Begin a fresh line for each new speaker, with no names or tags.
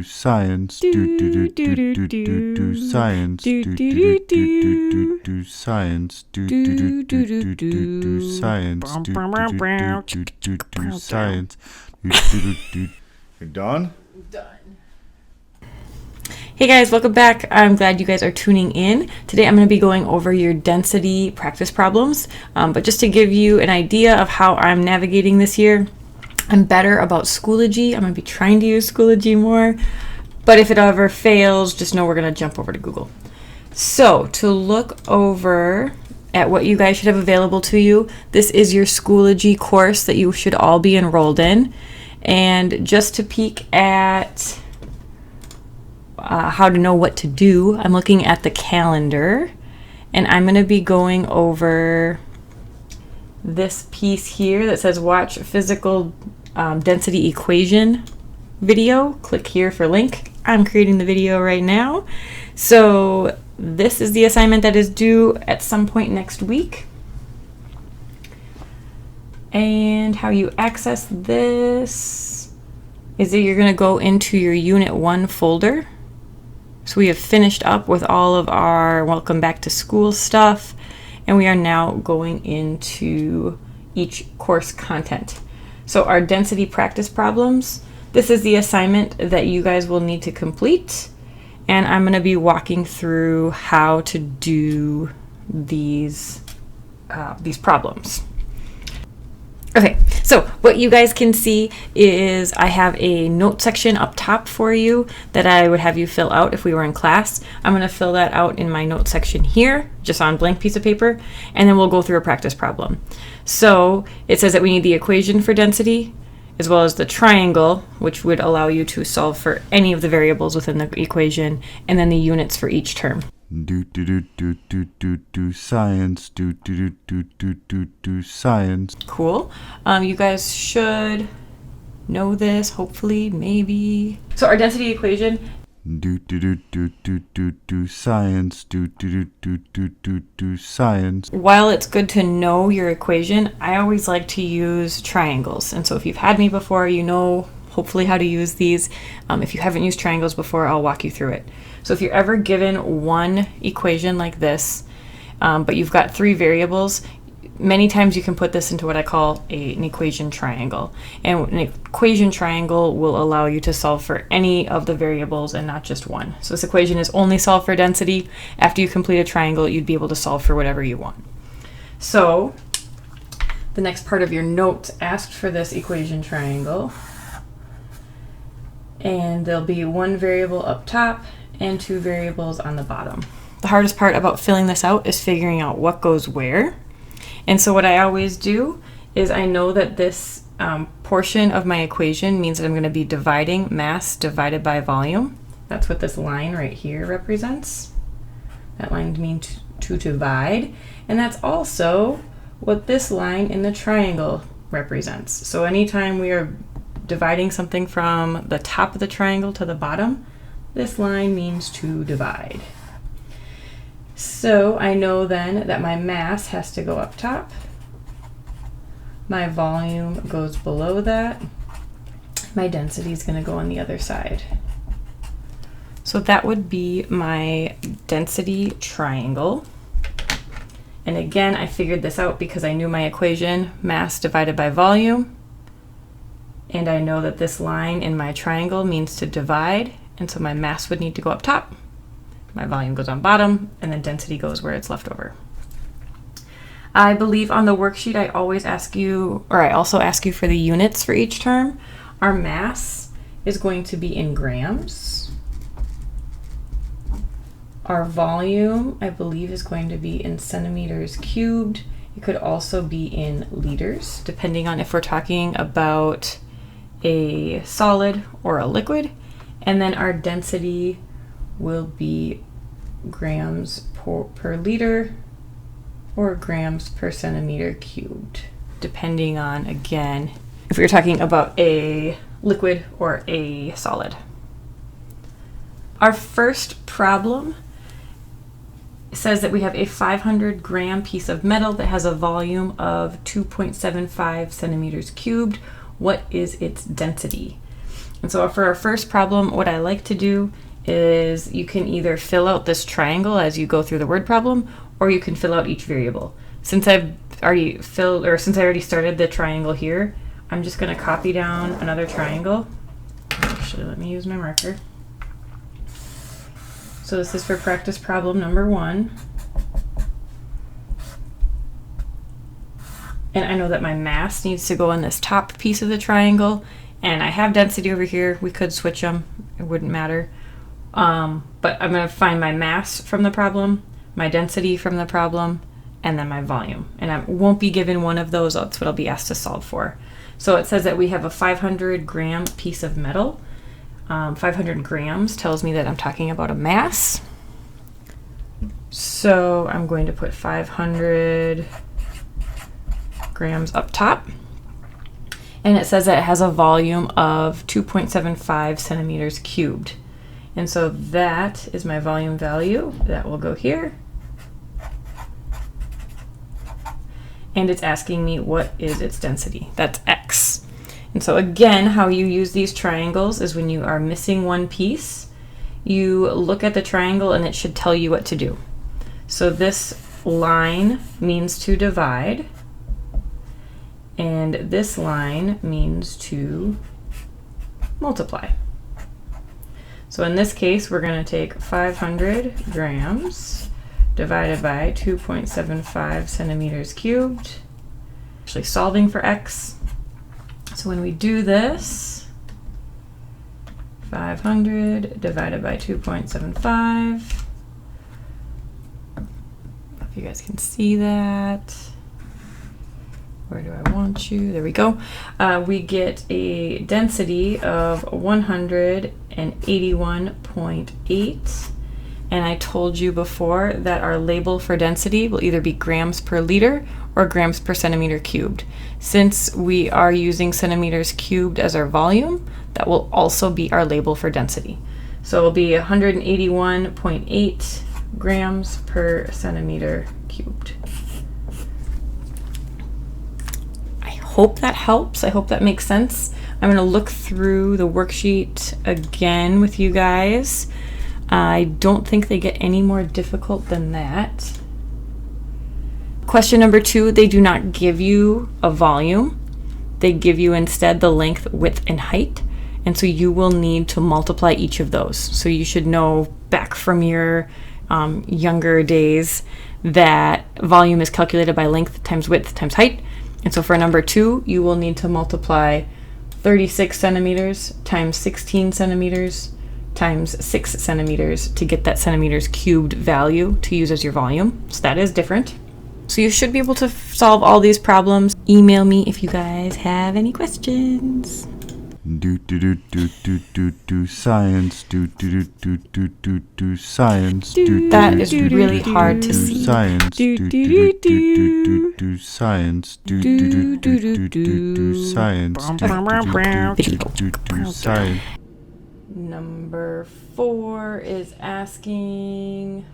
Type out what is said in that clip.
science science science science. You're done?
Done. Hey guys, welcome back. I'm glad you guys are tuning in. Today I'm going to be going over your density practice problems, but just to give you an idea of how I'm navigating this year, I'm better about Schoology. I'm going to be trying to use Schoology more, but if it ever fails, just know we're going to jump over to Google. So to look over at what you guys should have available to you, this is your Schoology course that you should all be enrolled in. And just to peek at how to know what to do, I'm looking at the calendar, and I'm going to be going over this piece here that says watch physical density equation video. Click here for link. I'm creating the video right now. So this is the assignment that is due at some point next week. And how you access this is that you're going to go into your Unit 1 folder. So we have finished up with all of our welcome back to school stuff, and we are now going into each course content. So our density practice problems, this is the assignment that you guys will need to complete, and I'm going to be walking through how to do these problems. Okay, so what you guys can see is I have a note section up top for you that I would have you fill out if we were in class. I'm going to fill that out in my note section here, just on a blank piece of paper, and then we'll go through a practice problem. So it says that we need the equation for density, as well as the triangle, which would allow you to solve for any of the variables within the equation, and then the units for each term.
Science science.
Cool. You guys should know this, hopefully, maybe. So our density equation,
Science science.
while it's good to know your equation, I always like to use triangles. And so if you've had me before, you know hopefully how to use these. If you haven't used triangles before, I'll walk you through it. So if you're ever given one equation like this, but you've got three variables, many times you can put this into what I call an equation triangle. And an equation triangle will allow you to solve for any of the variables and not just one. So this equation is only solved for density. After you complete a triangle, you'd be able to solve for whatever you want. So the next part of your notes asked for this equation triangle. And there'll be one variable up top and two variables on the bottom. The hardest part about filling this out is figuring out what goes where. And so what I always do is I know that this portion of my equation means that I'm going to be dividing mass divided by volume. That's what this line right here represents. That line means to divide. And that's also what this line in the triangle represents. So anytime we are dividing something from the top of the triangle to the bottom, this line means to divide. So I know then that my mass has to go up top. My volume goes below that. My density is going to go on the other side. So that would be my density triangle. And again, I figured this out because I knew my equation, mass divided by volume. And I know that this line in my triangle means to divide. And so my mass would need to go up top, my volume goes on bottom, and then density goes where it's left over. I believe on the worksheet I always ask you, or I also ask you for the units for each term. Our mass is going to be in grams. Our volume, I believe, is going to be in centimeters cubed. It could also be in liters, depending on if we're talking about a solid or a liquid. And then our density will be grams per liter or grams per centimeter cubed, depending on, again, if we're talking about a liquid or a solid. Our first problem says that we have a 500 gram piece of metal that has a volume of 2.75 centimeters cubed. What is its density? And so for our first problem, what I like to do is you can either fill out this triangle as you go through the word problem, or you can fill out each variable. Since I already started the triangle here, I'm just going to copy down another triangle. Actually, let me use my marker. So this is for practice problem number 1. And I know that my mass needs to go in this top piece of the triangle, and I have density over here. We could switch them, it wouldn't matter. But I'm going to find my mass from the problem, my density from the problem, and then my volume. And I won't be given one of those. That's what I'll be asked to solve for. So it says that we have a 500 gram piece of metal. 500 grams tells me that I'm talking about a mass. So I'm going to put 500 grams up top. And it says that it has a volume of 2.75 centimeters cubed. And so that is my volume value. That will go here. And it's asking me what is its density. That's X. And so again, how you use these triangles is when you are missing one piece, you look at the triangle and it should tell you what to do. So this line means to divide, and this line means to multiply. So in this case, we're going to take 500 grams divided by 2.75 centimeters cubed. Actually solving for X. So when we do this, 500 divided by 2.75. If you guys can see that. Where do I want you? There we go. We get a density of 181.8. And I told you before that our label for density will either be grams per liter or grams per centimeter cubed. Since we are using centimeters cubed as our volume, that will also be our label for density. So it will be 181.8 grams per centimeter cubed. I hope that helps. I hope that makes sense. I'm going to look through the worksheet again with you guys. I don't think they get any more difficult than that. Question number 2, they do not give you a volume. They give you instead the length, width, and height. And so you will need to multiply each of those. So you should know back from your younger days that volume is calculated by length times width times height. And so for number 2, you will need to multiply 36 centimeters times 16 centimeters times 6 centimeters to get that centimeters cubed value to use as your volume. So that is different. So you should be able to solve all these problems. Email me if you guys have any questions.
Science. Science.
That is really hard to see.
Science. Science. Science.
Number 4 is asking